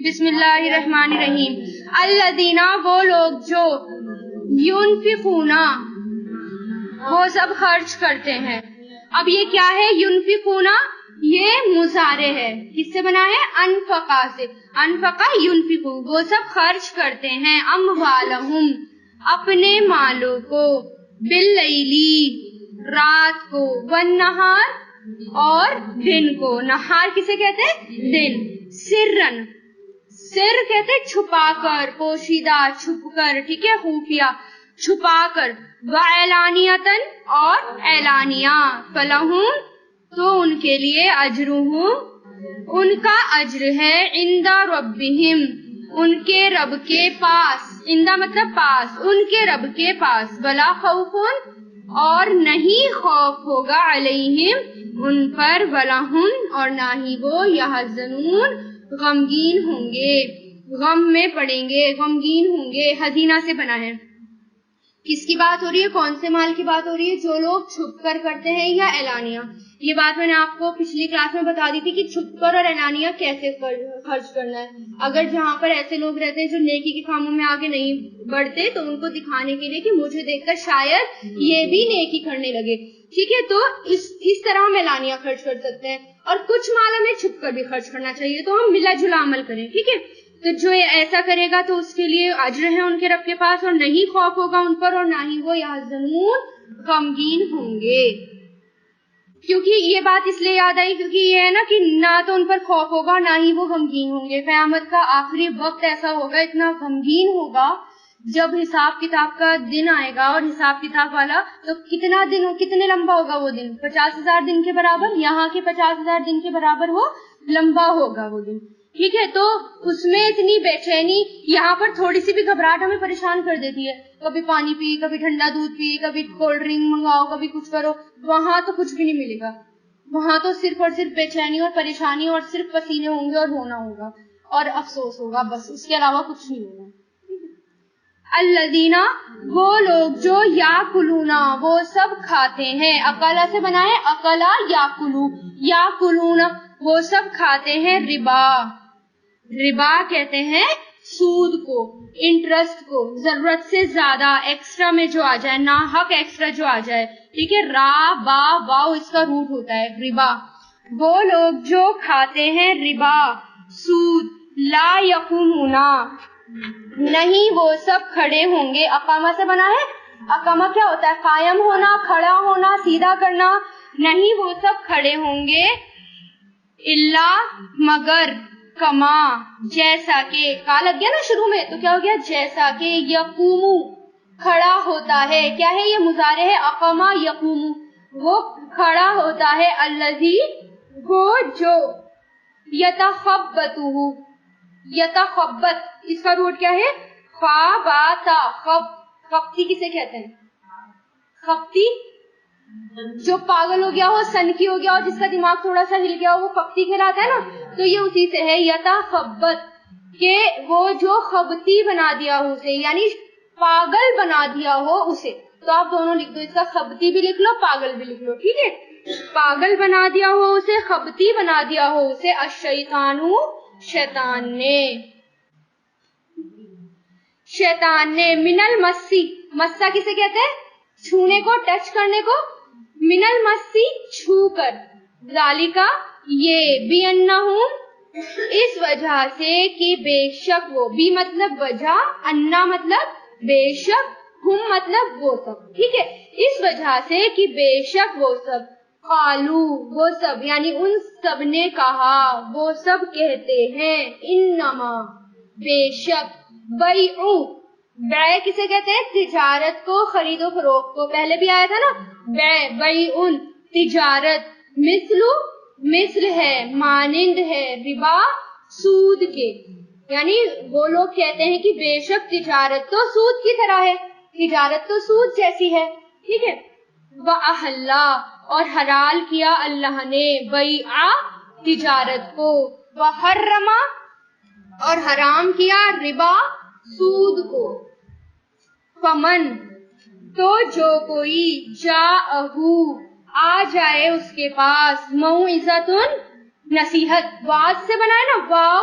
بسم اللہ الرحمن الرحیم. الذین وہ لوگ جو ينفقون وہ سب خرچ کرتے ہیں. اب یہ کیا ہے؟ ينفقون یہ مضارع ہے. کس سے بنا ہے؟ انفقا سے. انفقا ينفقو وہ سب خرچ کرتے ہیں. اموالہم اپنے مالوں کو. باللیلی رات کو. والنہار اور دن کو. نہار کسے کہتے ہیں؟ دن. سرن سر کہتے ہیں چھپا کر، پوشیدہ، چھپ کر، ٹھیک ہے، خفیہ، چھپا کر. وَإِعْلَانِيَةً اور اعلانیہ. فَلَهُمْ تو ان کے لیے اجرہم ان کا اجر ہے. عند ربہم ان کے رب کے پاس. عند مطلب پاس، ان کے رب کے پاس. ولا خوف اور نہیں خوف ہوگا. علیہم ان پر. ولا ہم اور نہ ہی وہ. یحزنون غمگین ہوں گے، غم میں پڑیں گے، غمگین ہوں گے. حزینہ سے بنا ہے. کس کی بات ہو رہی ہے؟ کون سے مال کی بات ہو رہی ہے؟ جو لوگ چھپ کر کرتے ہیں یا اعلانیہ. یہ بات میں نے آپ کو پچھلی کلاس میں بتا دی تھی کہ چھپ کر اور اعلانیہ کیسے خرچ کرنا ہے. اگر جہاں پر ایسے لوگ رہتے ہیں جو نیکی کے کاموں میں آگے نہیں بڑھتے تو ان کو دکھانے کے لیے کہ مجھے دیکھ کر شاید یہ بھی نیکی کرنے لگے. ٹھیک ہے، تو اس طرح ہم اعلانیہ خرچ کر سکتے ہیں. اور کچھ مال ہمیں چھپ کر بھی خرچ کرنا چاہیے. تو ہم ملا جلا عمل کریں. ٹھیک ہے، تو جو ایسا کرے گا تو اس کے لیے اجر ہے ان کے رب کے پاس، اور نہیں خوف ہوگا ان پر اور نہ ہی وہ یحزنون غمگین ہوں گے. کیونکہ یہ بات اس لیے یاد آئی کیونکہ یہ ہے نا کہ نہ تو ان پر خوف ہوگا نہ ہی وہ غمگین ہوں گے. قیامت کا آخری وقت ایسا ہوگا، اتنا غمگین ہوگا جب حساب کتاب کا دن آئے گا. اور حساب کتاب والا تو کتنے لمبا ہوگا وہ دن؟ 50,000 دن کے برابر. یہاں کے 50,000 دن کے برابر وہ لمبا ہوگا وہ دن. ٹھیک ہے، تو اس میں اتنی بے چینی، یہاں پر تھوڑی سی بھی گھبراہٹ ہمیں پریشان کر دیتی ہے. کبھی پانی پی، کبھی ٹھنڈا دودھ پی، کبھی کولڈ ڈرنک منگاؤ، کبھی کچھ کرو. وہاں تو کچھ بھی نہیں ملے گا. وہاں تو صرف اور صرف بے چینی اور پریشانی اور صرف پسینے ہوں گے اور رونا ہوگا اور افسوس ہوگا، بس اس کے علاوہ کچھ نہیں ہوگا. الذین وہ لوگ جو یاکلون وہ سب کھاتے ہیں. اکلا سے بنا ہے اکلا یاکلو. یاکلون وہ سب کھاتے ہیں. ربا کہتے ہیں سود کو، انٹرسٹ کو، ضرورت سے زیادہ ایکسٹرا میں جو آ جائے، نا حق ایکسٹرا جو آ جائے. ٹھیک ہے، را با واو اس کا روٹ ہوتا ہے ربا. وہ لوگ جو کھاتے ہیں ربا سود. لا یقومون نہیں وہ سب کھڑے ہوں گے. اقامہ سے بنا ہے. اقامہ کیا ہوتا ہے؟ قائم ہونا، کھڑا ہونا، سیدھا کرنا. نہیں وہ سب کھڑے ہوں گے. الا مگر کما جیسا کہ کا لگ گیا نا شروع میں تو کیا ہو گیا؟ جیسا کہ یقومو کھڑا ہوتا ہے. کیا ہے یہ؟ مضارع ہے. اقامہ یقومو وہ کھڑا ہوتا ہے. الذی وہ جو یتخبطہ یتخبط اس کا روٹ کیا ہے؟ خا با تا. خبتی کسے کہتے ہیں؟ خبتی جو پاگل ہو گیا ہو، سنکی ہو گیا ہو، جس کا دماغ تھوڑا سا ہل گیا ہو، وہ خبتی کہلاتا ہے نا. تو یہ اسی سے ہے یتخبط کہ وہ جو خبتی بنا دیا ہو اسے، یعنی پاگل بنا دیا ہو اسے. تو آپ دونوں لکھ دو، اس کا خبتی بھی لکھ لو، پاگل بھی لکھ لو. ٹھیک ہے، پاگل بنا دیا ہو اسے، خبتی بنا دیا ہو اسے. الشیطان شیطان نے من المسی مسا کسے کہتے ہیں؟ چھونے کو، ٹچ کرنے کو. من المسی چھو کر. ذالکا یہ بِأَنَّهُمْ اس وجہ سے کہ بے شک وہ. بی مطلب وجہ، انا مطلب بے شک، ہم مطلب وہ سب. ٹھیک ہے، اس وجہ سے کہ بے شک وہ سب. قالو وہ سب یعنی ان سب نے کہا، وہ سب کہتے ہیں. انما بے شک. بیعو بیع کسے کہتے ہیں؟ تجارت کو، خرید و فروخت کو. پہلے بھی آیا تھا نا بیعن تجارت. مثل ہے، مانند ہے. ربا سود کے. یعنی وہ لوگ کہتے ہیں کہ بے شک تجارت تو سود کی طرح ہے، تجارت تو سود جیسی ہے. ٹھیک ہے. وَأَحَلَّ اور حلال کیا اللہ نے بیع تجارت کو. وَحَرَّمَ اور حرام کیا ربا سود کو. فمن تو جو کوئی جاءہو آ جائے اس کے پاس، موعظۃ نصیحت. واعظ سے بنا ہے نا واو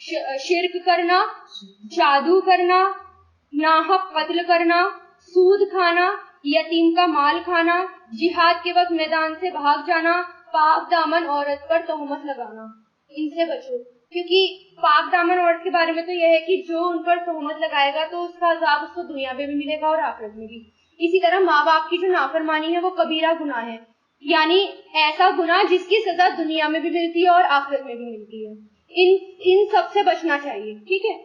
شرک کرنا, جادو کرنا, ناحق قتل کرنا, سود کھانا, یتیم کا مال کھانا, جہاد کے وقت میدان سے بھاگ جانا, پاک دامن عورت پر تہمت لگانا. ان سے بچو, کیونکہ پاک دامن عورت کے بارے میں تو یہ ہے کہ جو ان پر تہمت لگائے گا تو اس کا عذاب اس کو دنیا میں بھی ملے گا اور آخرت میں بھی. اسی طرح ماں باپ کی جو نافرمانی ہے وہ کبیرہ گناہ ہے, یعنی ایسا گناہ جس کی سزا دنیا میں بھی ملتی ہے اور آخرت میں بھی ملتی ہے. ان سب سے بچنا چاہیے. ٹھیک ہے.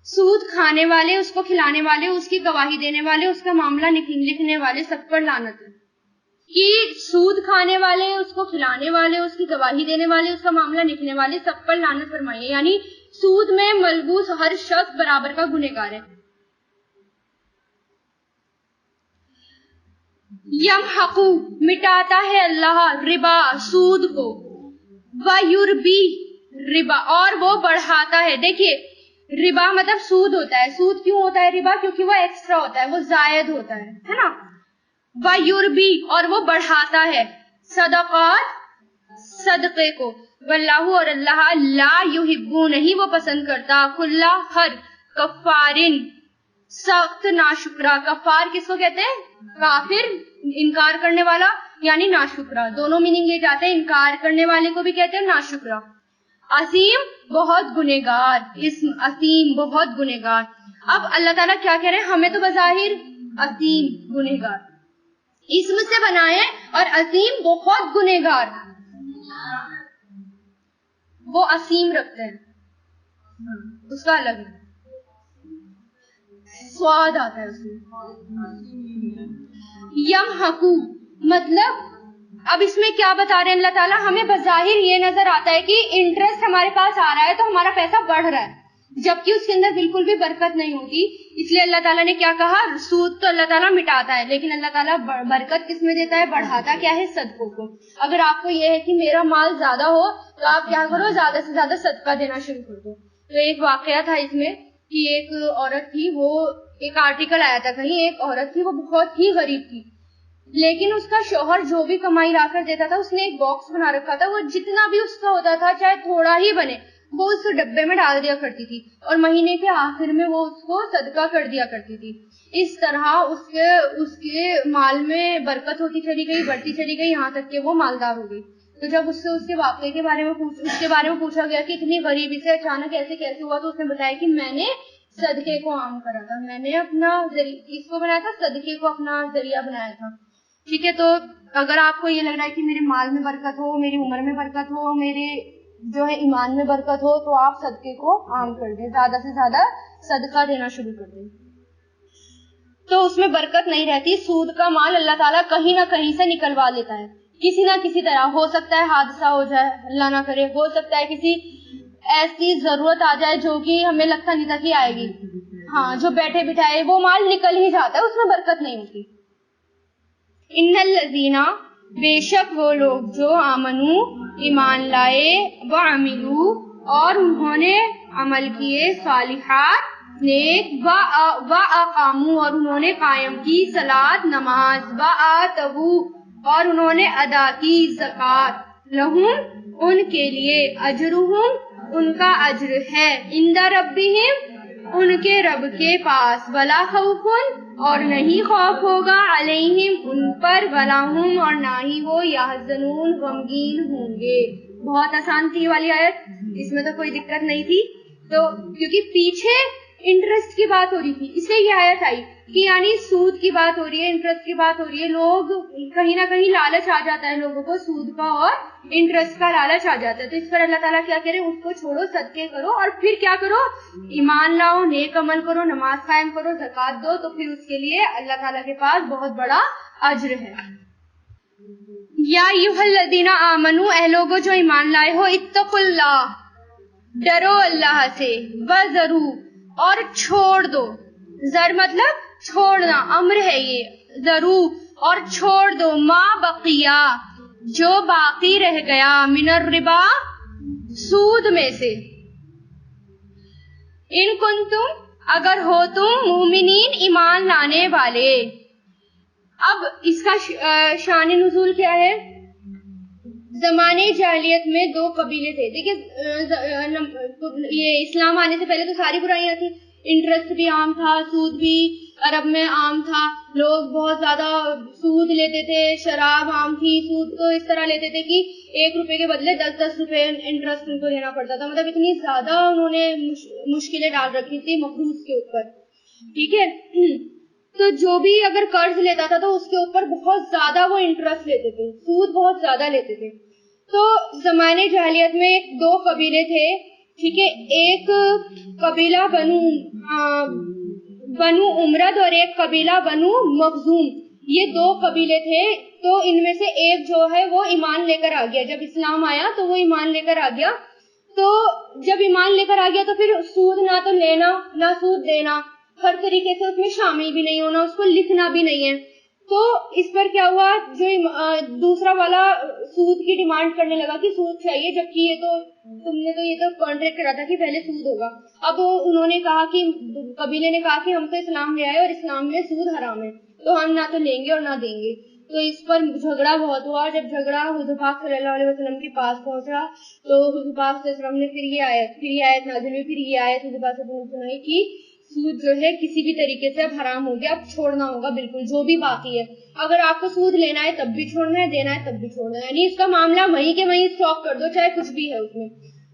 سود کھانے والے, اس کو کھلانے والے, اس کی گواہی دینے والے, اس کا معاملہ لکھنے والے سب پر لعنت ہے. کہ سود کھانے والے, اس کو کھلانے والے, اس کی گواہی دینے والے, اس کا معاملہ لکھنے والے سب پر لعنت فرمائیے. یعنی سود میں ملبوس ہر شخص برابر کا گنہگار ہے. یمحق مٹاتا ہے اللہ ربا سود کو, ویربی ربا اور وہ بڑھاتا ہے. دیکھیے ربا مطلب سود ہوتا ہے. سود کیوں ہوتا ہے ربا؟ کیونکہ وہ ایکسٹرا ہوتا ہے, وہ زائد ہوتا ہے نا. ویربی اور وہ بڑھاتا ہے صدقات صدقے کو. واللہ اور اللہ لا یحب نہیں وہ پسند کرتا کل ہر کفارن سخت ناشکرا. کفار کس کو کہتے ہیں؟ کافر, انکار کرنے والا یعنی ناشکرا. دونوں میننگ یہ جاتے ہیں, انکار کرنے والے کو بھی کہتے ہیں ناشکرا. عظیم بہت گنہگار, اسم عظیم بہت گنہگار. اب اللہ تعالیٰ کیا کہہ رہے ہیں؟ ہمیں تو بظاہر عظیم گنہگار اسم سے بنائے اور عظیم بہت گنہگار وہ عظیم رکھتے ہیں, اس کا الگ ہے, سواد آتا ہے اس میں. یمحقو مطلب اب اس میں کیا بتا رہے ہیں اللہ تعالیٰ؟ ہمیں بظاہر یہ نظر آتا ہے کہ انٹرسٹ ہمارے پاس آ رہا ہے تو ہمارا پیسہ بڑھ رہا ہے, جبکہ اس کے اندر بالکل بھی برکت نہیں ہوتی. اس لیے اللہ تعالیٰ نے کیا کہا؟ سود تو اللہ تعالیٰ مٹاتا ہے, لیکن اللہ تعالیٰ برکت کس میں دیتا ہے؟ بڑھاتا کیا ہے؟ صدقوں کو. اگر آپ کو یہ ہے کہ میرا مال زیادہ ہو تو آپ کیا کرو؟ زیادہ سے زیادہ صدقہ دینا شروع کر دو. تو ایک واقعہ تھا اس میں کہ ایک عورت تھی, وہ ایک آرٹیکل آیا تھا کہیں, ایک عورت تھی وہ بہت ہی غریب تھی, لیکن اس کا شوہر جو بھی کمائی لا کر دیتا تھا اس نے ایک باکس بنا رکھا تھا, وہ جتنا بھی اس کا ہوتا تھا چاہے تھوڑا ہی بنے وہ اس ڈبے میں ڈال دیا کرتی تھی, اور مہینے کے آخر میں وہ اس کو صدقہ کر دیا کرتی تھی. اس طرح اس کے مال میں برکت ہوتی چلی گئی, بڑھتی چلی گئی, یہاں تک کہ وہ مالدار ہو گئی. تو جب اس سے اس کے واقعے کے بارے میں پوچھا گیا کہ اتنی غریبی سے اچانک کیسے ہوا, تو اس نے بتایا کہ میں نے صدقے کو عام کرا تھا, میں نے اپنا اس کو بنایا تھا, صدقے کو اپنا ذریعہ بنایا تھا. ٹھیک ہے. تو اگر آپ کو یہ لگ رہا ہے کہ میرے مال میں برکت ہو, میری عمر میں برکت ہو, میرے جو ہے ایمان میں برکت ہو, تو آپ صدقے کو عام کر دیں, زیادہ سے زیادہ صدقہ دینا شروع کر دیں, تو اس میں برکت نہیں رہتی. سود کا مال اللہ تعالیٰ کہیں نہ کہیں سے نکلوا لیتا ہے, کسی نہ کسی طرح. ہو سکتا ہے حادثہ ہو جائے, اللہ نہ کرے, ہو سکتا ہے کسی ایسی ضرورت آ جائے جو کہ ہمیں لگتا نہیں تھا کہ آئے گی, ہاں جو بیٹھے بٹھائے وہ مال نکل ہی جاتا ہے, اس میں برکت نہیں ہوتی. ان الذین بے شک وہ لوگ جو آمنو ایمان لائے, وعملو اور انہوں نے عمل کیے, صالحات نیک, واقامو اور انہوں نے قائم کی صلاۃ نماز, وآتوا اور انہوں نے ادا کی زکوٰۃ, لہم ان کے لیے, اجرہم ان کا اجر ہے, عند ربہم ان کے رب کے پاس, ولا خوف اور نہیں خوف ہوگا, علیہم ان پر, ولا ہم اور نہ ہی وہ, یحزنون غمگین ہوں گے. بہت آسان تھی والی آیت, اس میں تو کوئی دقت نہیں تھی. تو کیونکہ پیچھے انٹرسٹ کی بات ہو رہی تھی اس لیے یہ آیت آئی کہ یعنی سود کی بات ہو رہی ہے, انٹرسٹ کی بات ہو رہی ہے, لوگ کہیں نہ کہیں لالچ آ جاتا ہے لوگوں کو, سود کا اور انٹرسٹ کا لالچ آ جاتا ہے. تو اس پر اللہ تعالیٰ کیا کہہ رہے ہیں؟ اس کو چھوڑو, صدقے کرو, اور پھر کیا کرو؟ ایمان لاؤ, نیک عمل کرو, نماز قائم کرو, زکوٰۃ دو, تو پھر اس کے لیے اللہ تعالیٰ کے پاس بہت بڑا اجر ہے. یا ایھا الذین آمنو اے لوگو جو ایمان لائے ہو, اتقوا اللہ ڈرو اللہ سے, وذرو اور چھوڑ دو, زر مطلب چھوڑنا, امر ہے یہ, ذرو اور چھوڑ دو, ما بقیہ جو باقی رہ گیا, من الربا سود میں سے, ان کنتم اگر ہو تم, مومنین ایمان لانے والے. اب اس کا شان نزول کیا ہے؟ زمانے جاہلیت میں دو قبیلے تھے. دیکھیے یہ اسلام آنے سے پہلے تو ساری برائیاں تھیں. انٹرسٹ بھی عام تھا, سود بھی عرب میں عام تھا, لوگ بہت زیادہ سود لیتے تھے, شراب عام تھی. سود تو اس طرح لیتے تھے کہ 1 روپے کے بدلے 10 روپے انٹرسٹ ان کو دینا پڑتا تھا. مطلب اتنی زیادہ انہوں نے مشکلیں ڈال رکھی تھی مقروض کے اوپر. ٹھیک ہے, تو جو بھی اگر قرض لیتا تھا تو اس کے اوپر بہت زیادہ وہ انٹرسٹ لیتے تھے, سود بہت زیادہ لیتے تھے. تو زمانے جاہلیت میں 2 قبیلے تھے. ٹھیک ہے, ایک قبیلہ بنو امرد اور ایک قبیلہ بنو مخزوم. یہ 2 قبیلے تھے. تو ان میں سے ایک جو ہے وہ ایمان لے کر آ گیا. جب اسلام آیا تو وہ ایمان لے کر آ گیا. تو جب ایمان لے کر آ گیا تو پھر سود نہ تو لینا نہ سود دینا, ہر طریقے سے اس میں شامل بھی نہیں ہونا, اس کو لکھنا بھی نہیں ہے. تو اس پر کیا ہوا, جو دوسرا والا سود کی ڈیمانڈ کرنے لگا کہ سود چاہیے, جبکہ یہ تو تم نے تو یہ تو کانٹریکٹ کرا تھا کہ پہلے سود ہوگا. اب انہوں نے کہا کہ قبیلے نے کہا کہ ہم تو اسلام لے آئے اور اسلام میں سود حرام ہے, تو ہم نہ تو لیں گے اور نہ دیں گے. تو اس پر جھگڑا بہت ہوا. جب جھگڑا حضور پاک صلی اللہ علیہ وسلم کے پاس پہنچا تو حضور پاک صلی اللہ علیہ وسلم نے پھر یہ آیت نازل ہوئی. پھر یہ آیت حضور پاک صلی اللہ علیہ وسلم نے سنائی کہ سود جو ہے کسی بھی طریقے سے اب حرام ہو گیا, اب چھوڑنا ہوگا بالکل جو بھی باقی ہے. اگر آپ کو سود لینا ہے تب بھی چھوڑنا ہے, دینا ہے تب بھی چھوڑنا ہے, یعنی اس کا معاملہ وہیں کے وہیں اسٹاپ کر دو, چاہے کچھ بھی ہے اس میں.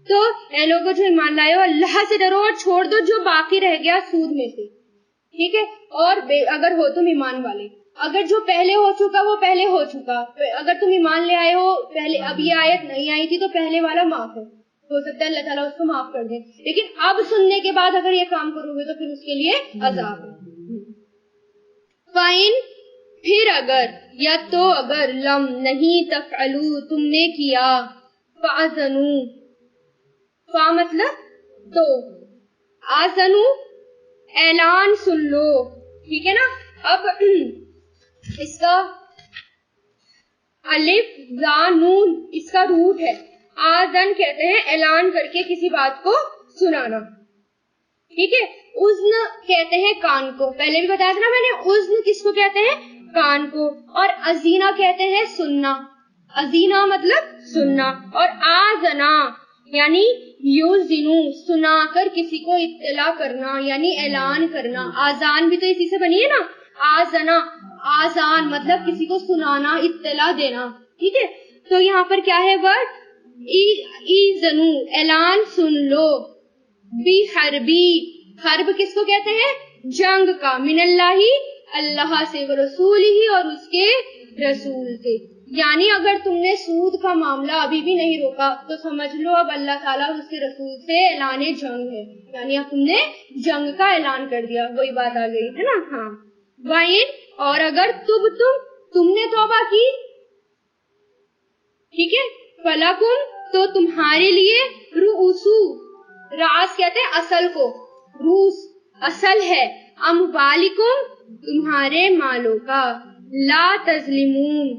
تو اے لوگوں جو ایمان لائے ہو, اللہ سے ڈرو اور چھوڑ دو جو باقی رہ گیا سود میں سے. ٹھیک ہے, اور اگر ہو تم ایمان والے, اگر جو پہلے ہو چکا وہ پہلے ہو چکا, اگر تم ایمان لے آئے ہو پہلے, اب یہ آیت نہیں آئی تھی تو پہلے والا معاف ہے, ہو سکتا ہے اللہ تعالیٰ اس کو معاف کر دے. لیکن اب سننے کے بعد اگر یہ کام کرو گے تو پھر اس کے لیے عذاب ہے. فائن, پھر اگر, یا تو اگر, لم نہیں, تفعلوا تم نے کیا, فاذنوا, فا مطلب تو, آذنوا اعلان سن لو. ٹھیک ہے نا. اب اس کا الف زا نون اس کا روٹ ہے. آذن کہتے ہیں اعلان کر کے کسی بات کو سنانا. ٹھیک ہے, اذن کہتے ہیں کان کو, پہلے بھی بتایا تھا نا میں نے, اذن کس کو کہتے ہیں, کان کو. اور ازینا کہتے ہیں سننا, ازینا مطلب سننا. اور آذنا یعنی یوزنو, سنا کر کسی کو اطلاع کرنا یعنی اعلان کرنا. آذان بھی تو اسی سے بنی ہے نا, آذنا, آذان مطلب کسی کو سنانا, اطلاع دینا. ٹھیک ہے, تو یہاں پر کیا ہے ورڈ, ایذنو اعلان سن لو. بی حربی, حرب کس کو کہتے ہیں, جنگ کا, من اللہ اللہ سے, رسول ہی اور اس کے رسول سے. یعنی اگر تم نے سود کا معاملہ ابھی بھی نہیں روکا تو سمجھ لو اب اللہ تعالیٰ اور اس کے رسول سے اعلان جنگ ہے, یعنی اب تم نے جنگ کا اعلان کر دیا. وہی بات آ گئی ہے نا. ہاں, وائن, اور اگر تم نے توبہ کی, ٹھیک ہے, فلکم تو تمہارے لیے, رؤوسو, راس کہتے ہیں اصل کو, روس اصل ہے, اموالکم تمہارے مالوں کا, لا تظلمون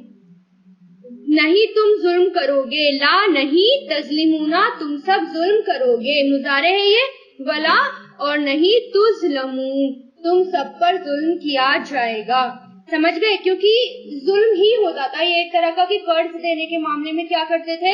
نہیں تم ظلم کرو گے, لا نہیں, تظلمونا تم سب ظلم کرو گے, مضارع ہے یہ, ولا اور نہیں, تظلمون تم سب پر ظلم کیا جائے گا. سمجھ گئے, کیونکہ ظلم ہی ہوتا تھا یہ ایک طرح کا کہ قرض دینے کے معاملے میں کیا کرتے تھے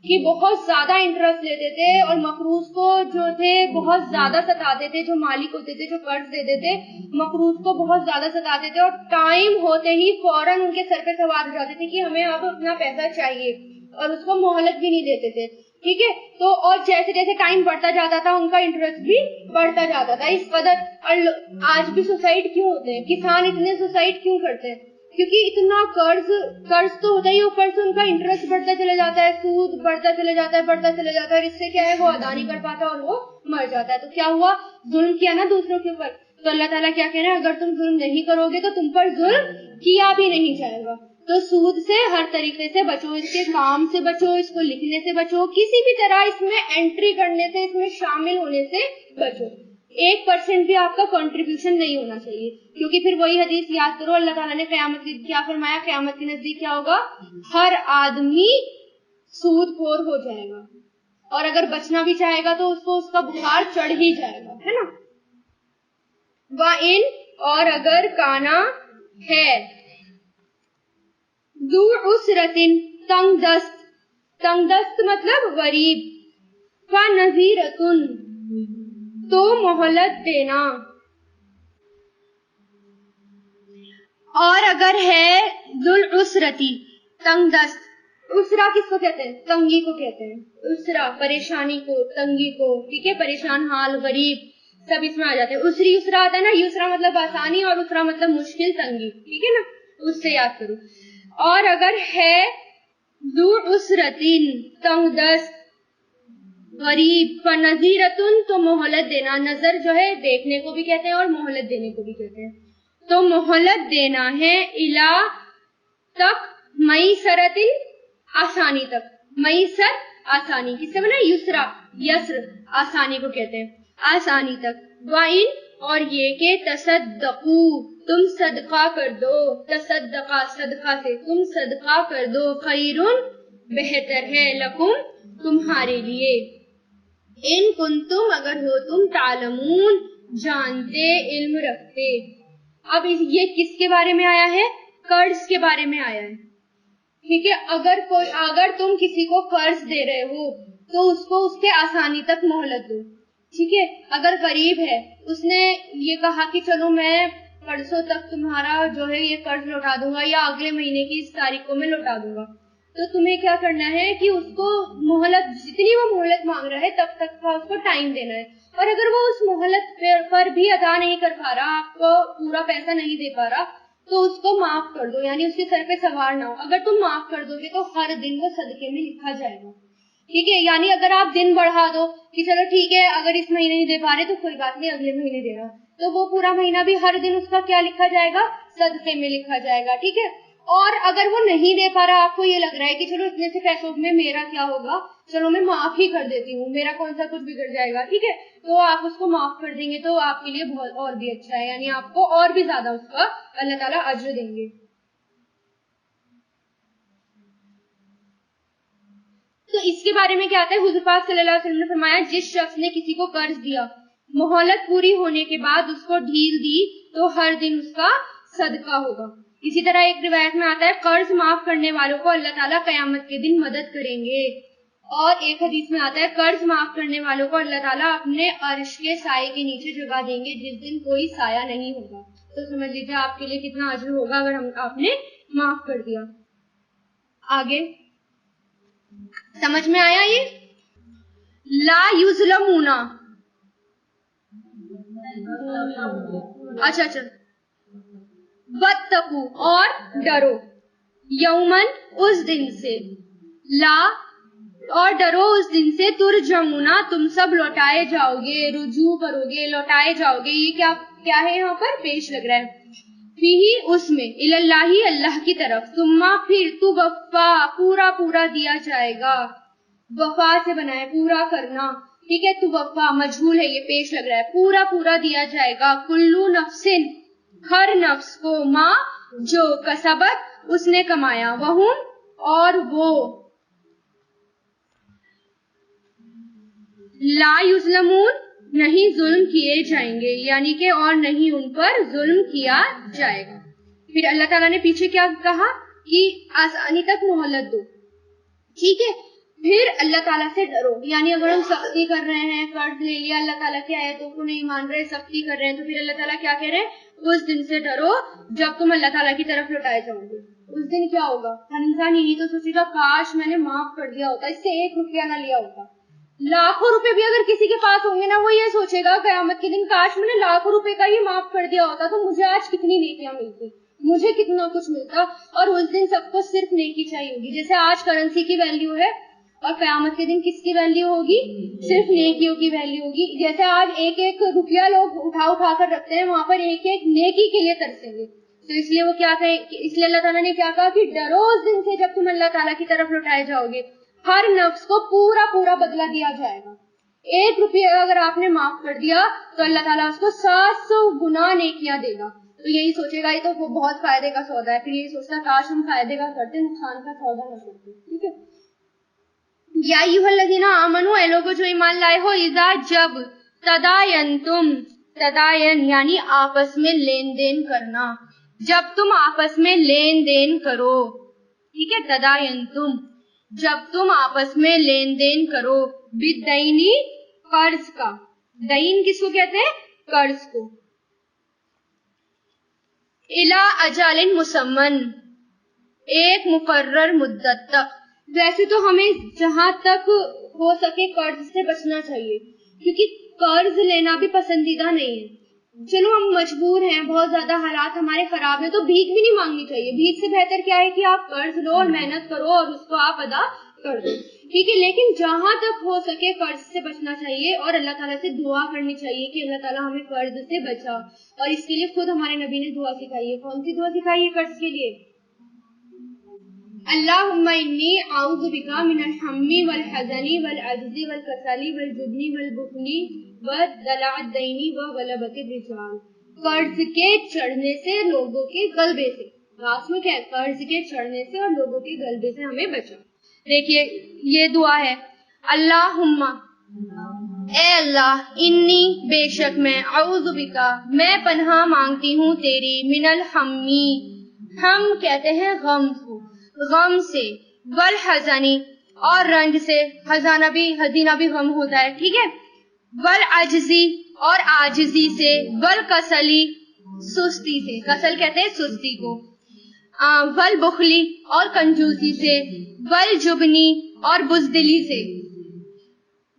کہ بہت زیادہ انٹرسٹ لیتے تھے اور مقروض کو جو تھے بہت زیادہ ستاتے تھے. جو مالک ہوتے تھے جو قرض دیتے تھے مقروض کو بہت زیادہ ستاتے تھے, اور ٹائم ہوتے ہی فوراً ان کے سر پہ سوار ہو جاتے تھے کہ ہمیں اب اپنا پیسہ چاہیے, اور اس کو مہلت بھی نہیں دیتے تھے. ٹھیک ہے, تو اور جیسے جیسے ٹائم بڑھتا جاتا تھا ان کا انٹرسٹ بھی بڑھتا جاتا تھا. اس قدر آج بھی سوسائڈ کیوں ہوتے ہیں, کسان اتنے سوسائڈ کیوں کرتے ہیں, کیونکہ اتنا قرض تو ہوتا ہی, اوپر سے ان کا انٹرسٹ بڑھتا چلا جاتا ہے, سود بڑھتا چلا جاتا ہے, اس سے کیا ہے وہ ادا نہیں کر پاتا اور وہ مر جاتا ہے. تو کیا ہوا, ظلم کیا نا دوسروں کے اوپر. تو اللہ تعالیٰ کیا کہہ رہے ہیں, اگر تم ظلم نہیں کرو گے تو تم پر ظلم کیا بھی نہیں جائے گا. تو سود سے ہر طریقے سے بچو, اس کے کام سے بچو, اس کو لکھنے سے بچو, کسی بھی طرح اس میں انٹری کرنے سے, اس میں شامل ہونے سے بچو. 1% بھی آپ کا کنٹریبیوشن نہیں ہونا چاہیے, کیونکہ پھر وہی حدیث یاد کرو, اللہ تعالیٰ نے قیامت کی کیا فرمایا, قیامت کے نزدیک کیا ہوگا, ہر آدمی سود خور ہو جائے گا, اور اگر بچنا بھی چاہے گا تو اس کو اس کا بخار چڑھ ہی جائے گا, ہے نا. وَإِن, اور اگر کانا ہے, ذو عسرتن تنگ دست, تنگ دست مطلب غریب. فنذیرتن تو مہلت دینا. اور اگر ہے ذوالعسرتی تنگ دست. اسرا کس کو کہتے ہیں؟ تنگی کو کہتے ہیں. اسرا پریشانی کو, تنگی کو, ٹھیک ہے, پریشان حال, غریب, سب اس میں آ جاتے ہیں. اسری اسرا آتا ہے نا, یسرا مطلب آسانی اور اسرا مطلب مشکل, تنگی, ٹھیک ہے نا, اس سے یاد کرو. اور اگر ہے ذوالعسرتین تنگ دست غریب, فنذیرتن تو مہلت دینا. نظر جو ہے دیکھنے کو بھی کہتے ہیں اور مہلت دینے کو بھی کہتے ہیں. تو مہلت دینا ہے الا تک, میسرتن آسانی تک. میسر آسانی, کس سے بنا؟ یسرا, یسر آسانی کو کہتے ہیں, آسانی تک. وَإِن اور یہ کہ تصدقو تم صدقہ کر دو, تصدقہ صدقہ سے, تم صدقہ کر دو, خیرن بہتر ہے, لکم تمہارے لیے, ان کنتم اگر ہو تم, تعلمون جانتے, علم رکھتے. اب یہ کس کے بارے میں آیا ہے؟ قرض کے بارے میں آیا ہے, ٹھیک ہے. اگر تم کسی کو قرض دے رہے ہو تو اس کو اس کے آسانی تک مہلت دو, ٹھیک ہے. اگر غریب ہے, اس نے یہ کہا کہ چلو میں پرسوں تک تمہارا جو ہے یہ قرض لوٹا دوں گا یا اگلے مہینے کی اس تاریخ کو میں لوٹا دوں گا, تو تمہیں کیا کرنا ہے کہ اس کو مہلت, جتنی وہ مہلت مانگ رہا ہے تب تک کا اس کو ٹائم دینا ہے. اور اگر وہ اس مہلت پر بھی ادا نہیں کر پا رہا, آپ کو پورا پیسہ نہیں دے پا رہا, تو اس کو معاف کر دو, یعنی اس کے سر پہ سوار نہ ہو. اگر تم معاف کر دو گے تو ہر دن وہ صدقے میں لکھا جائے گا, ٹھیک ہے. یعنی اگر آپ دن بڑھا دو کہ چلو ٹھیک ہے اگر اس مہینے نہیں دے پا رہے تو کوئی بات نہیں, اگلے مہینے دینا, تو وہ پورا مہینہ بھی ہر دن اس کا کیا لکھا جائے گا؟ صدقے میں لکھا جائے گا, ٹھیک ہے. اور اگر وہ نہیں دے پا رہا, آپ کو یہ لگ رہا ہے کہ چلو اتنے سے پیسوں میں میرا کیا ہوگا, چلو میں معاف ہی کر دیتی ہوں, میرا کون سا کچھ بگڑ جائے گا, ٹھیک ہے, تو آپ اس کو معاف کر دیں گے تو آپ کے لیے بہت اور بھی اچھا ہے, یعنی آپ کو اور بھی زیادہ اس کا اللہ تعالیٰ اجر دیں گے. تو اس کے بارے میں کیا آتا ہے؟ حضور پاک صلی اللہ علیہ وسلم نے فرمایا جس شخص نے کسی کو قرض دیا, مہلت پوری ہونے کے بعد اس کو ڈھیل دی تو ہر دن اس کا صدقہ ہوگا. اسی طرح ایک روایت میں آتا ہے قرض معاف کرنے والوں کو اللہ تعالیٰ قیامت کے دن مدد کریں گے. اور ایک حدیث میں آتا ہے قرض معاف کرنے والوں کو اللہ تعالیٰ اپنے عرش کے سائے کے نیچے جگہ دیں گے جس دن کوئی سایہ نہیں ہوگا. تو سمجھ لیجیے آپ کے لیے کتنا اجر ہوگا اگر آپ نے معاف کر دیا. آگے سمجھ میں آیا یہ؟ لا یظلمون, اچھا, واتقوا اور ڈرو, یومن اس دن سے, لا اور ڈرو اس دن سے, ترجمون تم سب لوٹائے جاؤ گے, رجوع کرو گے, لوٹائے جاؤ گے. یہ کیا ہے یہاں پر پیش لگ رہا ہے, فیہی اس میں, الاللہ اللہ کی طرف, ثم پھر تو وفا پورا دیا جائے گا, وفا سے بنا ہے پورا کرنا, ٹھیک ہے. تو وفا مجہول ہے, یہ پیش لگ رہا ہے, پورا دیا جائے گا, کلو نفسن ہر نفس کو, ماں جو کسبت اس نے کمایا, وہم اور وہ, لا یظلمون نہیں ظلم کیے جائیں گے, یعنی کہ اور نہیں ان پر ظلم کیا جائے گا. پھر اللہ تعالیٰ نے پیچھے کیا کہا کہ آسانی تک مہلت دو, ٹھیک ہے. پھر اللہ تعالیٰ سے ڈرو, یعنی اگر ہم سختی کر رہے ہیں, قرض لے لیا, اللہ تعالیٰ کی آیتوں کو نہیں مان رہے, سختی کر رہے ہیں, تو پھر اللہ تعالیٰ کیا کہہ رہے ہیں, اس دن سے ڈرو جب تم اللہ تعالیٰ کی طرف لوٹائے جاؤ گے. اس دن کیا ہوگا؟ ہر انسان یہی تو سوچے گا کاش میں نے معاف کر دیا ہوتا, اس سے 1 روپیہ نہ لیا ہوتا. لاکھوں روپے بھی اگر کسی کے پاس ہوں گے نا, وہ یہ سوچے گا قیامت کے دن کاش میں نے لاکھوں روپے کا ہی معاف کر دیا ہوتا تو مجھے آج کتنی نیکیاں ملتی, مجھے کتنا کچھ ملتا. اور اس دن سب کو صرف نیکی چاہیے ہوگی. جیسے آج کرنسی کی ویلیو ہے اور قیامت کے دن کس کی ویلیو ہوگی؟ صرف نیکیوں کی ویلیو ہوگی. جیسے آج 1 روپیہ لوگ اٹھا کر رکھتے ہیں, وہاں پر 1 نیکی کے لیے ترسیں گے. تو اس لیے وہ کیا کہے, اس لیے اللہ تعالیٰ نے کیا کہا کہ ڈرو اس دن سے جب تم اللہ تعالیٰ کی طرف لوٹائے جاؤ گے, ہر نفس کو پورا بدلہ دیا جائے گا. 1 روپیہ اگر آپ نے معاف کر دیا تو اللہ تعالیٰ اس کو 700 گنا نیکیاں دے گا. تو یہی سوچے گا یہ تو بہت فائدے کا سودا ہے, پھر یہی سوچتا کاش ہم فائدے کا کرتے, نقصان کا سودا نہ کرتے, ٹھیک ہے. یا ایھا الذین آمنو, اے لوگو جو ایمان لائے ہو, اذا جب تداینتم, تداین یعنی آپس میں لین دین کرنا, جب تم آپس میں لین دین کرو, ٹھیک ہے, تداینتم جب تم آپس میں لین دین کرو، بالدینی قرض کا، دین کس کو کہتے ہیں؟ قرض کو، الی اجال مسمن، ایک مقرر مدت تک. ویسے تو ہمیں جہاں تک ہو سکے قرض سے بچنا چاہیے، کیونکہ قرض لینا بھی پسندیدہ نہیں ہے. چلو ہم مجبور ہیں، بہت زیادہ حالات ہمارے خراب ہیں، تو بھیک بھی نہیں مانگنی چاہیے. بھیک سے بہتر کیا ہے کہ آپ قرض لو اور محنت کرو اور اس کو آپ ادا کر دو، ٹھیک ہے. لیکن جہاں تک ہو سکے قرض سے بچنا چاہیے اور اللہ تعالیٰ سے دعا کرنی چاہیے کہ اللہ تعالیٰ ہمیں قرض سے بچا. اور اس کے لیے خود ہمارے نبی نے دعا سکھائی ہے. کون سی دعا سکھائی ہے قرض کے لیے؟ اللہم انی اعوذ بک من الہم والحزن والعجز والکسل والجبن والبخل ودلع الدین وغلبۃ الرجال. قرض کے چڑھنے سے، لوگوں کے غلبے سے. لاسٹ میں کیا ہے؟ قرض کے چڑھنے سے اور لوگوں کے غلبے سے ہمیں بچا. دیکھیے یہ دعا ہے، اللہم، اے اللہ، انی، بے شک میں، اعوذ بکا، میں پناہ مانگتی ہوں تیری، من الہمی، ہم کہتے ہیں غم کو، غم سے، والحزنی، اور رنج سے، حزینہ بھی غم ہوتا ہے، ٹھیک ہے، والعجزی، اور عاجزی سے، والکسلی، سستی سے، کسل کہتے ہیں سستی کو، والبخلی، اور کنجوسی سے، والجبنی، اور بزدلی سے،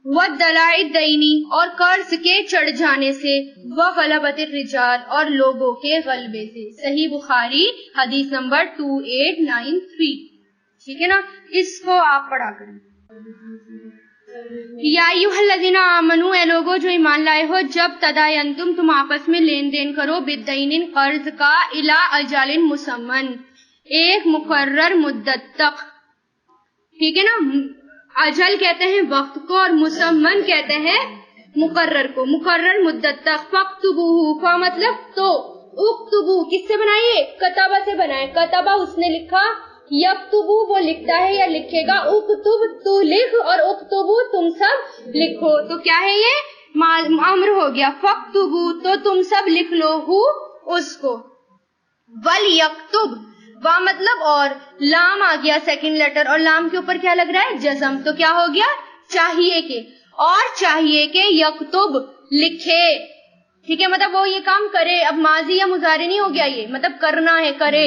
والدلع الدینی، اور قرض کے چڑھ جانے سے، وغلبۃ الرجال، اور لوگوں کے غلبے سے. صحیح بخاری حدیث نمبر 2893. ٹھیک ہے نا، اس کو آپ پڑھا کریں. یا ایھا الذین آمنوا، اے لوگو جو ایمان لائے ہو، جب تداینتم، تم آپس میں لین دین کرو، بالدین، قرض کا، الی اجال مسمن، ایک مقرر مدت تک. ٹھیک ہے نا، اجل کہتے ہیں وقت کو اور مسمن کہتے ہیں مقرر کو، مقرر مدت تک. فاکتبوہ، کا مطلب تو، اکتبو کس سے بنائیے؟ کتابہ سے بنائے. کتابہ اس نے لکھا، یکتبو وہ لکھتا ہے یا لکھے گا، اکتب تو لکھ، اور اکتبو تم سب لکھو. تو کیا ہے یہ؟ امر ہو گیا. فاکتبو تو تم سب لکھ لو، ہو اس کو. ولیکتب، وا مطلب اور، لام آ گیا سیکنڈ لیٹر، اور لام کے اوپر کیا لگ رہا ہے؟ جزم. تو کیا ہو گیا؟ چاہیے کہ، اور چاہیے کہ یکتب لکھے. ٹھیک ہے، مطلب وہ یہ کام کرے. اب ماضی یا مضارع نہیں ہو گیا، یہ مطلب کرنا ہے، کرے.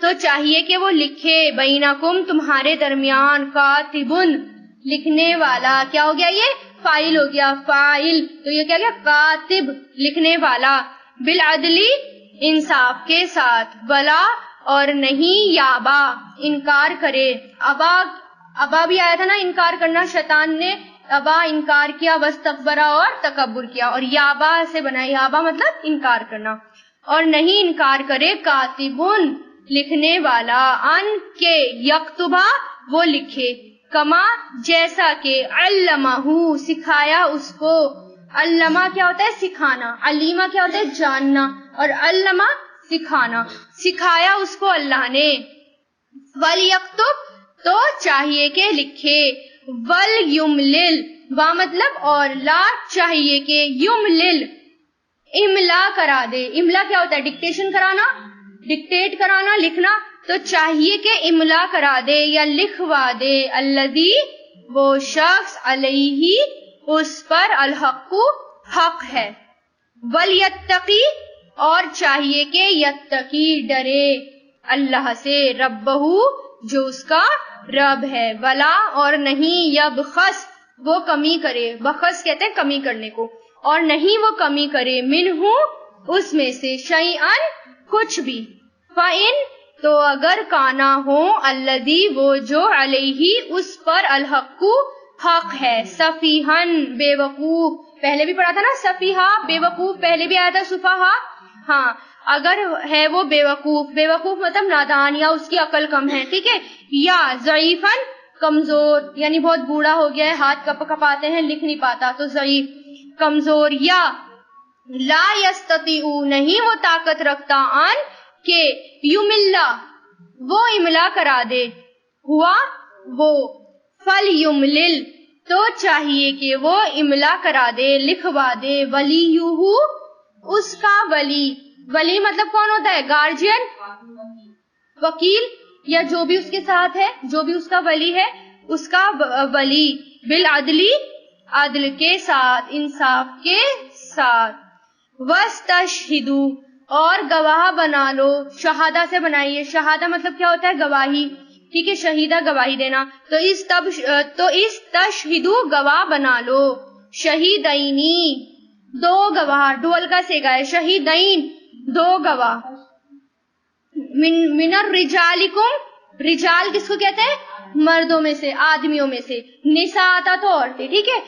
تو چاہیے کہ وہ لکھے، بینکم تمہارے درمیان، کاتبن لکھنے والا. کیا ہو گیا؟ یہ فاعل ہو گیا، فاعل. تو یہ کیا گیا؟ کاتب لکھنے والا. بالعدلی انصاف کے ساتھ. ولا اور نہیں، یابا انکار کرے. ابا بھی آیا تھا نا، انکار کرنا. شیطان نے ابا انکار کیا، واستکبر اور تکبر کیا. اور یابا سے بنا، یابا مطلب انکار کرنا. اور نہیں انکار کرے، کاتبن لکھنے والا، ان کے، یکتبا وہ لکھے، کما جیسا کہ، علمہ سکھایا اس کو. علمہ کیا ہوتا ہے؟ سکھانا. علیمہ کیا ہوتا ہے؟ جاننا. اور علمہ سکھانا، سکھایا اس کو اللہ نے. ولیکتب تو چاہیے کہ لکھے. ولیملل وا مطلب اور، لا چاہیے کہ، یملل املا کرا دے. املا کیا ہوتا ہے؟ ڈکٹیشن کرانا، ڈکٹیٹ کرانا، لکھنا. تو چاہیے کہ املا کرا دے یا لکھوا دے. الذی وہ شخص، علیہ اس پر، الحق حق ہے. ولیتقی اور چاہیے کہ، یتقی ڈرے اللہ سے، ربہ جو اس کا رب ہے. ولا اور نہیں، یبخس وہ کمی کرے. بخس کہتے ہیں کمی کرنے کو. اور نہیں وہ کمی کرے، منہ اس میں سے، شیئن کچھ بھی. فَإِن تو اگر کانا ہو، الذی وہ جو، علیہ اس پر، الحق حق ہے، سفیہن بے وقوف. پہلے بھی پڑھا تھا نا سفیہا بے وقوف، پہلے بھی آیا تھا سفہا. ہاں، اگر ہے وہ بے وقوف، بے وقوف مطلب نادان یا اس کی عقل کم ہے، ٹھیک ہے. یا ضعیفن کمزور، یعنی بہت بوڑھا ہو گیا ہے، ہاتھ کپاتے ہیں، لکھ نہیں پاتا، تو ضعیف کمزور. یا لا یستطیع نہیں وہ طاقت رکھتا، ان کہ، یملا وہ املا کرا دے، ہوا وہ. فلیملل تو چاہیے کہ وہ املا کرا دے، لکھوا دے. ولیہ اس کا ولی. ولی مطلب کون ہوتا ہے؟ گارجین، وکیل، یا جو بھی اس کے ساتھ ہے، جو بھی اس کا ولی ہے، اس کا ولی، بالعدلی عدل کے ساتھ، انصاف کے ساتھ، واستشہدوا اور گواہ بنا لو، شہادہ سے بنائیے، شہادہ مطلب کیا ہوتا ہے؟ گواہی، ٹھیک ہے، شہیدہ گواہی دینا، تو اس تشہدوا گواہ بنا لو، شہیدینی دو گواہ، ڈول کا سیگا ہے، شہیدین دو گواہ، من الرجالکم، رجال کس کو کہتے ہیں؟ مردوں میں سے، آدمیوں میں سے، نساء آتا تو عورتیں، ٹھیک ہے،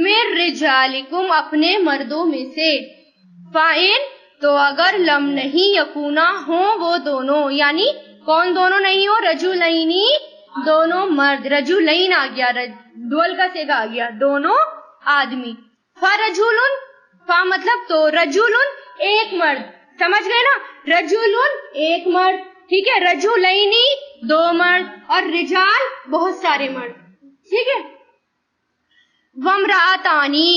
من رجالکم اپنے مردوں میں سے، فَإِن تو اگر لم نہیں یکونا ہوں وہ دونوں، یعنی کون دونوں نہیں ہو؟ رجلینی دونوں مرد، رجلین آ گیا، ڈول کا سیگا آ گیا، دونوں آدمی، فرجلن، فا مطلب تو، رجلن ایک مرد، سمجھ گئے نا، رجلن ایک مرد، ٹھیک ہے، رجلینی دو مرد، اور رجال بہت سارے مرد، ٹھیک ہے، وامرأتانی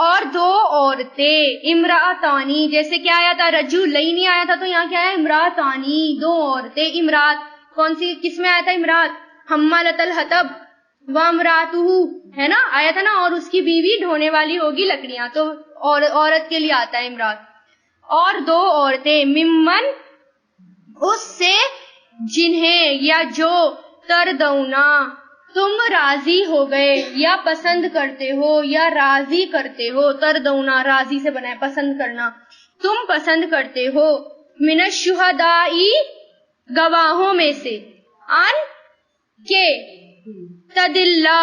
اور دو عورتیں، امرأتانی جیسے کیا آیا تھا؟ رجلینی آیا تھا، تو یہاں کیا ہے؟ امرأتانی دو عورتیں، امرات کون سی کس میں آیا تھا؟ امرات، حمالۃ الحطب، وامرأتہ ہے نا، آیا تھا نا، اور اس کی بیوی ڈھونے والی ہوگی لکڑیاں، تو عورت کے لیے آتا ہے امرات، اور دو عورتیں، ممن اس سے، جنہیں یا جو، تردونا تم راضی ہو گئے یا پسند کرتے ہو یا راضی کرتے ہو، تردونا راضی سے بنا ہے، پسند کرنا، تم پسند کرتے ہو، من الشہداء گواہوں میں سے، ان کے، تدلّا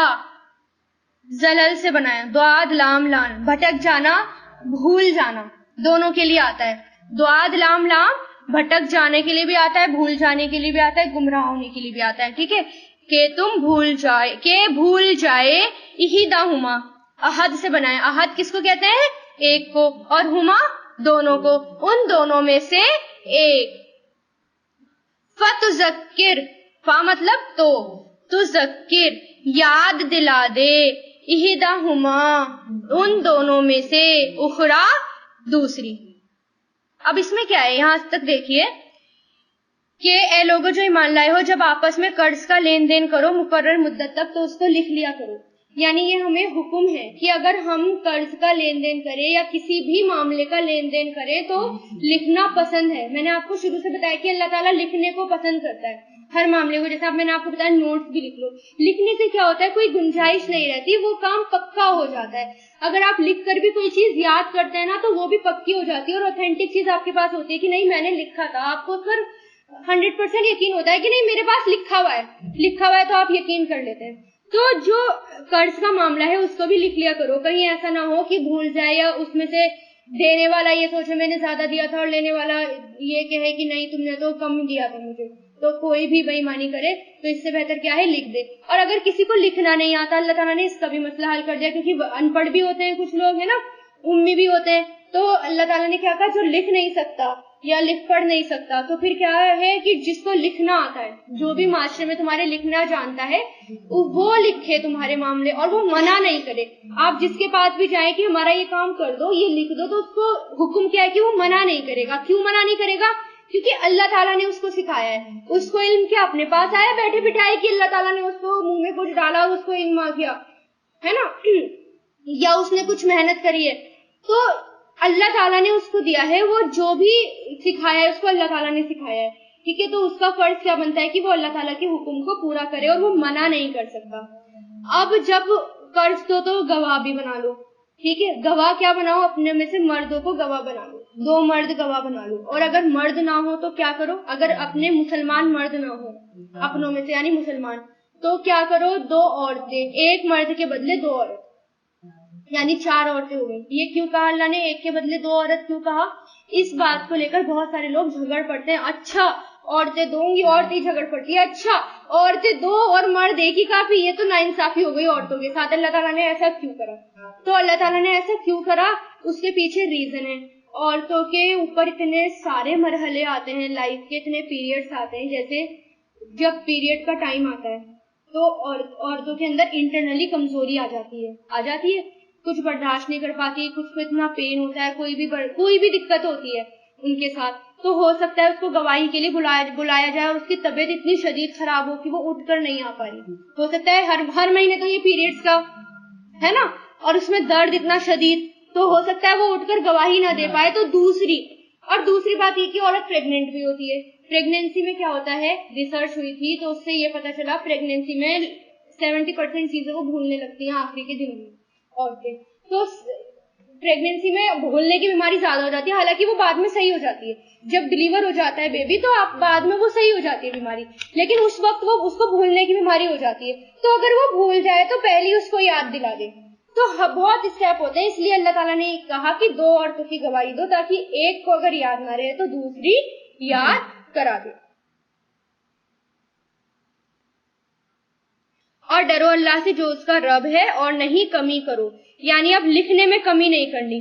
زلل سے بنایا، دعاد لام لام، بھٹک جانا، بھول جانا، دونوں کے لیے آتا ہے، دعاد لام لام بھٹک جانے کے لیے بھی آتا ہے، بھول جانے کے لیے بھی آتا ہے، گمراہ ہونے کے لیے بھی آتا ہے، ٹھیک ہے، کہ تم بھول جائے، احدہما احد سے بنایا، احد کس کو کہتے ہیں؟ ایک کو، اور ہما دونوں کو، ان دونوں میں سے ایک، فتذکر، فا مطلب تو، تذکر یاد دلا دے، احدہما ان دونوں میں سے، اخرى دوسری۔ اب اس میں کیا ہے؟ یہاں تک دیکھیے کہ اے لوگوں جو ایمان لائے ہو، جب آپس میں قرض کا لین دین کرو مقرر مدت تک تو اس کو لکھ لیا کرو، یعنی یہ ہمیں حکم ہے کہ اگر ہم قرض کا لین دین کریں یا کسی بھی معاملے کا لین دین کریں تو لکھنا پسند ہے۔ میں نے آپ کو شروع سے بتایا کہ اللہ تعالیٰ لکھنے کو پسند کرتا ہے ہر معاملے کو، جیسے اب میں نے آپ کو بتایا نوٹس بھی لکھ لو، لکھنے سے کیا ہوتا ہے؟ کوئی گنجائش نہیں رہتی، وہ کام پکا ہو جاتا ہے۔ اگر آپ لکھ کر بھی کوئی چیز یاد کرتے ہیں نا تو وہ بھی پکی ہو جاتی ہے، اور اوتھینٹک چیز آپ کے پاس ہوتی ہے کہ نہیں میں نے لکھا تھا، آپ کو سر 100% یقین ہوتا ہے کہ نہیں میرے پاس لکھا ہوا ہے تو آپ یقین کر لیتے ہیں۔ تو جو قرض کا معاملہ ہے اس کو بھی لکھ لیا کرو، کہیں ایسا نہ ہو کہ بھول جائے، یا اس میں سے دینے والا یہ سوچے میں نے زیادہ دیا تھا اور لینے والا یہ کہے کہ نہیں تم نے تو کم دیا تھا مجھے، تو کوئی بھی بے ایمانی کرے تو اس سے بہتر کیا ہے؟ لکھ دے۔ اور اگر کسی کو لکھنا نہیں آتا، اللہ تعالیٰ نے اس کا بھی مسئلہ حل کر دیا، کیونکہ ان پڑھ بھی ہوتے ہیں کچھ لوگ، ہے نا، امی بھی ہوتے ہیں، تو اللہ تعالیٰ نے کیا کہا؟ جو لکھ نہیں سکتا یا لکھ پڑھ نہیں سکتا تو پھر کیا ہے کہ جس کو لکھنا آتا ہے، جو بھی معاشرے میں تمہارے لکھنا جانتا ہے وہ لکھے تمہارے معاملے، اور وہ منع نہیں کرے۔ آپ جس کے پاس بھی جائیں کہ ہمارا یہ کام کر دو، یہ لکھ دو، تو اس کو حکم کیا ہے کہ وہ منع نہیں کرے گا۔ کیوں منع نہیں کرے گا؟ کیونکہ اللہ تعالیٰ نے اس کو سکھایا ہے، اس کو علم کیا اپنے پاس آیا بیٹھے بٹھائے کہ اللہ تعالیٰ نے اس کو منہ میں کچھ ڈالا اور اس کو علم آ گیا، ہے نا، یا اس نے کچھ محنت کری ہے، تو اللہ تعالیٰ نے اس کو دیا ہے، وہ جو بھی سکھایا ہے اس کو اللہ تعالیٰ نے سکھایا ہے، ٹھیک ہے، تو اس کا فرض کیا بنتا ہے کہ وہ اللہ تعالیٰ کے حکم کو پورا کرے، اور وہ منع نہیں کر سکتا۔ اب جب قرض دو تو گواہ بھی بنا لو، ٹھیک ہے، گواہ کیا بناؤ؟ اپنے میں سے مردوں کو گواہ بنا لو، دو مرد گواہ بنا لو، اور اگر مرد نہ ہو تو کیا کرو؟ اگر اپنے مسلمان مرد نہ ہو اپنوں میں سے یعنی مسلمان، تو کیا کرو؟ دو عورتیں، ایک مرد کے بدلے دو عورت، یعنی 4 عورتیں ہو گئی۔ یہ کیوں کہا اللہ نے ایک کے بدلے 2 عورت کیوں کہا؟ اس بات کو لے کر بہت سارے لوگ جھگڑ پڑتے ہیں، اچھا عورتیں دوں گی، عورتیں جھگڑ پڑتی ہے، اچھا عورتیں دو اور مرد ایک ہی کافی، یہ تو ناانصافی ہو گئی عورتوں کے ساتھ، اللہ تعالیٰ نے ایسا کیوں کرا؟ تو اللہ تعالیٰ نے ایسا کیوں کرا اس کے پیچھے ریزن ہے۔ عورتوں کے اوپر اتنے سارے مرحلے آتے ہیں، لائف کے اتنے پیریڈز آتے ہیں، جیسے جب پیریڈ کا ٹائم آتا ہے تو عورتوں کے اندر انٹرنلی کمزوری آ جاتی ہے، کچھ برداشت نہیں کر پاتی، کچھ کو اتنا پین ہوتا ہے، کوئی بھی دقت ہوتی ہے ان کے ساتھ، تو ہو سکتا ہے اس کو گواہی کے لیے بلایا جائے اور اس کی طبیعت اتنی شدید خراب ہو کہ وہ اٹھ کر نہیں آ پا رہی. ہو سکتا ہے ہر مہینے تو یہ پیریڈز کا ہے نا, اور اس میں درد اتنا شدید, تو ہو سکتا ہے وہ اٹھ کر گواہی نہ دے پائے. تو دوسری بات یہ کہ عورت پریگننٹ بھی ہوتی ہے. پریگنینسی میں کیا ہوتا ہے, ریسرچ ہوئی تھی تو اس سے یہ پتا چلا پریگنینسی میں 70% چیزوں کو بھولنے لگتی ہیں آخری کے دن میں عورتیں. تو پریگنینسی میں بھولنے کی بیماری زیادہ ہو جاتی ہے, حالانکہ وہ بعد میں صحیح ہو جاتی ہے. جب ڈلیور ہو جاتا ہے بیبی تو بعد میں وہ صحیح ہو جاتی ہے بیماری, لیکن اس وقت وہ اس کو بھولنے کی بیماری ہو جاتی ہے. تو اگر وہ بھول جائے تو پہلے اس کو یاد دلا دے. تو بہت اسٹیپ ہوتے ہیں, اس لیے اللہ تعالیٰ نے کہا کہ 2 عورتوں کی گواہی دو, تاکہ ایک کو اگر یاد نہ رہے تو دوسری یاد کرا دے. اور ڈرو اللہ سے جو اس کا رب ہے, اور نہیں کمی کرو, یعنی اب لکھنے میں کمی نہیں کرنی.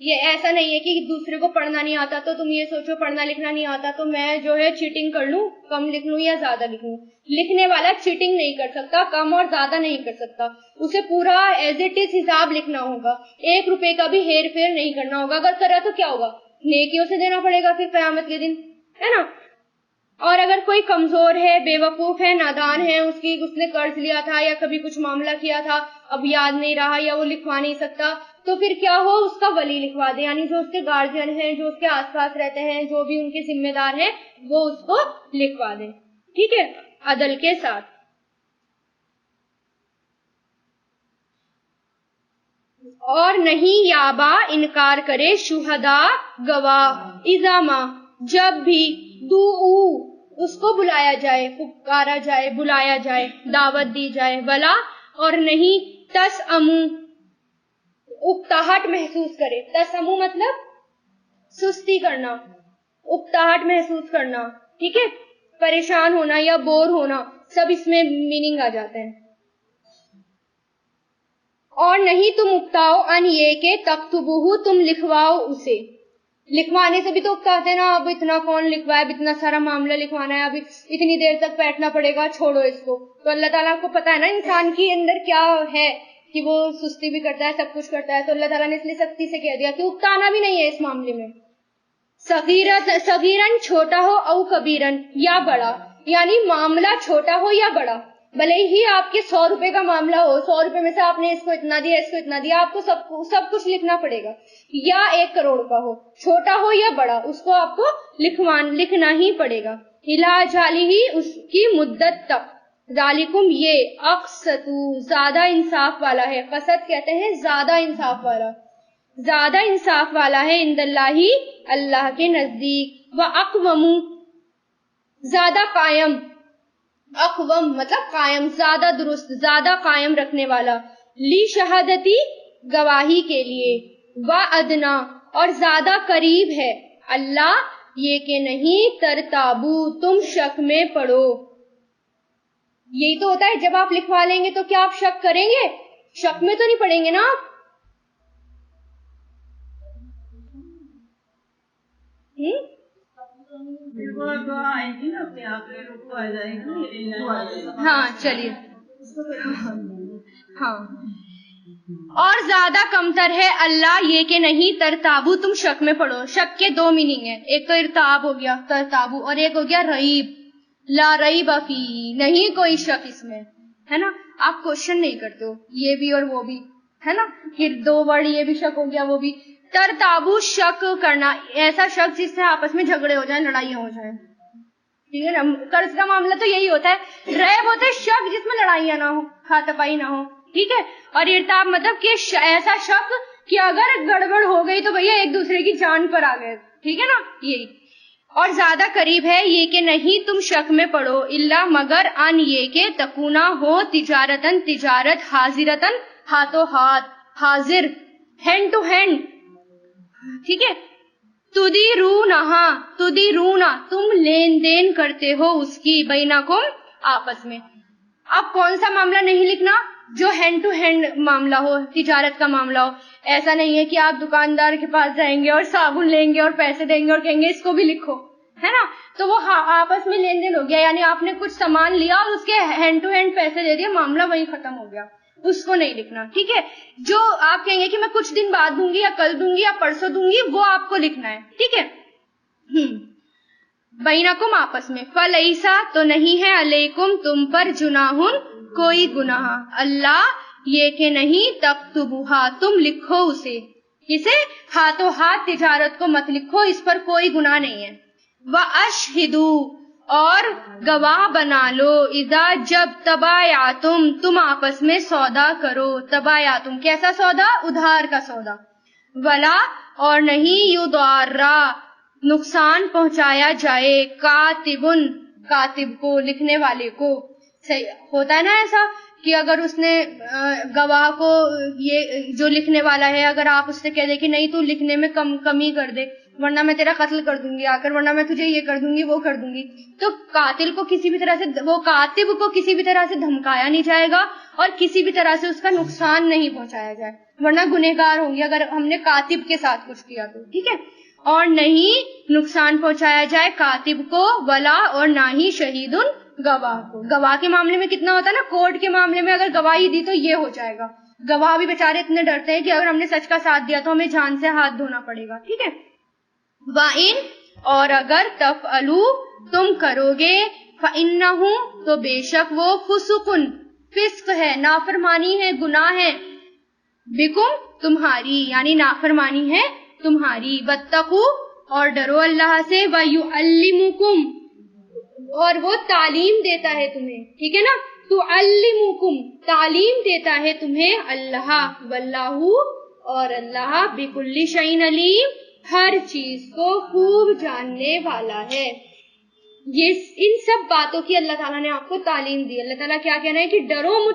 یہ ایسا نہیں ہے کہ دوسرے کو پڑھنا نہیں آتا تو تم یہ سوچو پڑھنا لکھنا نہیں آتا تو میں جو ہے چیٹنگ کر لوں, کم لکھ لوں یا زیادہ لکھ لوں. لکھنے والا چیٹنگ نہیں کر سکتا, کم اور زیادہ نہیں کر سکتا, اسے پورا ایز اٹ از حساب لکھنا ہوگا. 1 روپے کا بھی ہیر پھیر نہیں کرنا ہوگا. اگر کرا تو کیا ہوگا, نیکیوں سے دینا پڑے گا پھر قیامت کے دن, ہے نا. اور اگر کوئی کمزور ہے, بے وقوف ہے, نادان ہے, اس نے قرض لیا تھا یا کبھی کچھ معاملہ کیا تھا, اب یاد نہیں رہا یا وہ لکھوا نہیں سکتا, تو پھر کیا ہو, اس کا ولی لکھوا دے, یعنی جو اس کے گارجین ہیں, جو اس کے آس پاس رہتے ہیں, جو بھی ان کے ذمہ دار ہیں, وہ اس کو لکھوا دیں. ٹھیک ہے, عدل کے ساتھ. اور نہیں یابا انکار کرے شہداء گواہ, ازاما جب بھی, اس کو بلایا جائے, پکارا جائے, بلایا جائے, دعوت دی جائے, ولا اور نہیں, تسعمو اکتاہٹ محسوس کرے. تسعمو مطلب سستی کرنا, اکتاہٹ محسوس کرنا. ٹھیک ہے, پریشان ہونا یا بور ہونا, سب اس میں میننگ آ جاتے ہیں. اور نہیں تم اکتاؤ ان یہ کہ تکتبوہ تم لکھواؤ اسے. لکھوانے سے بھی تو اکتاتے نا, اب اتنا کون لکھوائے, اب اتنا سارا معاملہ لکھوانا ہے, اب اتنی دیر تک بیٹھنا پڑے گا, چھوڑو اس کو. تو اللہ تعالیٰ کو پتا ہے نا انسان کی اندر کیا ہے, کہ وہ سستی بھی کرتا ہے, سب کچھ کرتا ہے. تو اللہ تعالیٰ نے اس لیے سختی سے کہہ دیا کہ اکتانا بھی نہیں ہے اس معاملے میں. صغیرن چھوٹا ہو, او کبیرن یا بڑا, یعنی معاملہ چھوٹا ہو یا بڑا, بھلے ہی آپ کے 100 روپے کا معاملہ ہو, 100 روپے میں سے آپ نے اس کو اتنا دیا, اس کو اتنا دیا, آپ کو سب کچھ لکھنا پڑے گا. یا 1 کروڑ کا ہو, چھوٹا ہو یا بڑا, اس کو آپ کو لکھنا ہی پڑے گا. الا جالی اس کی مدت تک. ذالکم یہ, اقسطو زیادہ انصاف والا ہے, قسط کہتے ہیں زیادہ انصاف والا, زیادہ انصاف والا ہے, عند اللہ اللہ کے نزدیک. واقوم زیادہ قائم, اقوم مطلب قائم, زیادہ درست, زیادہ قائم رکھنے والا. لی شہادتی گواہی کے لیے. وادنا اور زیادہ قریب ہے, اللہ یہ کہ نہیں, ترتابو تم شک میں پڑو. یہی تو ہوتا ہے, جب آپ لکھوا لیں گے تو کیا آپ شک کریں گے, شک میں تو نہیں پڑیں گے نا آپ. ہاں چلیے, ہاں. اور زیادہ کمتر ہے اللہ یہ کہ نہیں, ترتابو تم شک میں پڑو. شک کے 2 میننگ ہیں, ایک تو ارتاب ہو گیا ترتابو, اور ایک ہو گیا ریب, لا ریب فی, نہیں کوئی شک اس میں, ہے نا. آپ کوشچن نہیں کرتے ہو, یہ بھی اور وہ بھی, ہے نا, کہ 2 ورڈ یہ بھی شک ہو گیا وہ بھی. ترتابو شک کرنا, ایسا شک جس سے آپس میں جھگڑے ہو جائیں, لڑائیاں ہو جائیں. ٹھیک ہے نا, قرض کا معاملہ تو یہی ہوتا ہے. ریب ہوتا ہے شک جس میں لڑائیاں نہ ہو, ہاتھاپائی نہ ہو. ٹھیک ہے, اور ارتاب مطلب کہ ایسا شک کہ اگر گڑبڑ ہو گئی تو بھیا ایک دوسرے کی جان پر آ گئے. ٹھیک ہے نا, یہی. اور زیادہ قریب ہے یہ کہ نہیں تم شک میں پڑو, اللہ مگر ان یہ کہ تکونا ہو تجارتن تجارت, حاضرتن ہاتھوں ہاتھ, حاضر ہینڈ ٹو ہینڈ. ٹھیک ہے, تدیرونا تم لین دین کرتے ہو اس کی, بینکم آپس میں. اب کون سا معاملہ نہیں لکھنا, جو ہینڈ ٹو ہینڈ معاملہ ہو, تجارت کا معاملہ ہو. ایسا نہیں ہے کہ آپ دکاندار کے پاس جائیں گے اور صابن لیں گے اور پیسے دیں گے اور کہیں گے اس کو بھی لکھو, ہے نا. تو وہ آپس میں لین دین ہو گیا, یعنی آپ نے کچھ سامان لیا اور اس کے ہینڈ ٹو ہینڈ پیسے دے دیے, معاملہ وہی ختم ہو گیا, اس کو نہیں لکھنا. ٹھیک ہے, جو آپ کہیں گے کہ میں کچھ دن بعد دوں گی یا کل دوں گی یا پرسوں دوں گی, وہ آپ کو لکھنا ہے. ٹھیک ہے. بینکم آپس میں، فلیسا تو نہیں ہے، علیکم تم پر، جناحن کوئی گناہ، اللہ یہ کہ نہیں، تکتبوہا تم لکھو اسے، کسے؟ ہاتھوں ہاتھ تجارت کو مت لکھو، اس پر کوئی گناہ نہیں ہے۔ وَأَشْهِدُوا اور گواہ بنا لو، اذا جب، تبایعتم تم آپس میں سودا کرو، تبایعتم کیسا سودا؟ ادھار کا سودا، ولا اور نہیں، یضارا نقصان پہنچایا جائے، کاتبن کاتب کو، لکھنے والے کو۔ ہوتا ہے نا ایسا کہ اگر اس نے گواہ کو، یہ جو لکھنے والا ہے، اگر آپ اس سے کہہ دیں کہ نہیں تو لکھنے میں کمی کر دے ورنہ میں تیرا قتل کر دوں گی آ کر، ورنہ میں تجھے یہ کر دوں گی وہ کر دوں گی، تو قاتل کو کسی بھی طرح سے، وہ کاتب کو کسی بھی طرح سے دھمکایا نہیں جائے گا اور کسی بھی طرح سے اس کا نقصان نہیں پہنچایا جائے، ورنہ گنہگار ہوں گے اگر ہم نے کاتب کے ساتھ کچھ کیا تو، ٹھیک ہے۔ اور نہیں نقصان پہنچایا جائے کاتب کو، ولا اور نہ ہی شہیدن گواہ کو۔ گواہ کے معاملے میں کتنا ہوتا ہے نا، کورٹ کے معاملے میں اگر گواہی دی تو یہ ہو جائے گا، گواہ بھی بیچارے اتنے ڈرتے ہیں کہ اگر ہم نے سچ کا ساتھ دیا تو ہمیں جان سے ہاتھ دھونا پڑے گا، ٹھیک ہے۔ وَإِن اور اگر تفعلوا تم کرو گے، فَإِنَّهُ تو بے شک وہ، فسقن فسق ہے، نافرمانی ہے، گناہ ہے، بکم تمہاری یعنی نافرمانی ہے تمہاری، واتقوا اور ڈرو اللہ سے، وَيُعَلِّمُكُمْ اور وہ تعلیم دیتا ہے تمہیں، ٹھیک ہے نا، تُعَلِّمُكُمْ تعلیم دیتا ہے تمہیں اللہ، واللہ اور اللہ، بِكُلِّ شَيْءٍ علیم ہر چیز کو خوب جاننے والا ہے۔ یہ ان سب باتوں کی اللہ تعالیٰ نے آپ کو تعلیم دی۔ اللہ تعالیٰ کیا کہنا ہے کہ ڈرو مجھ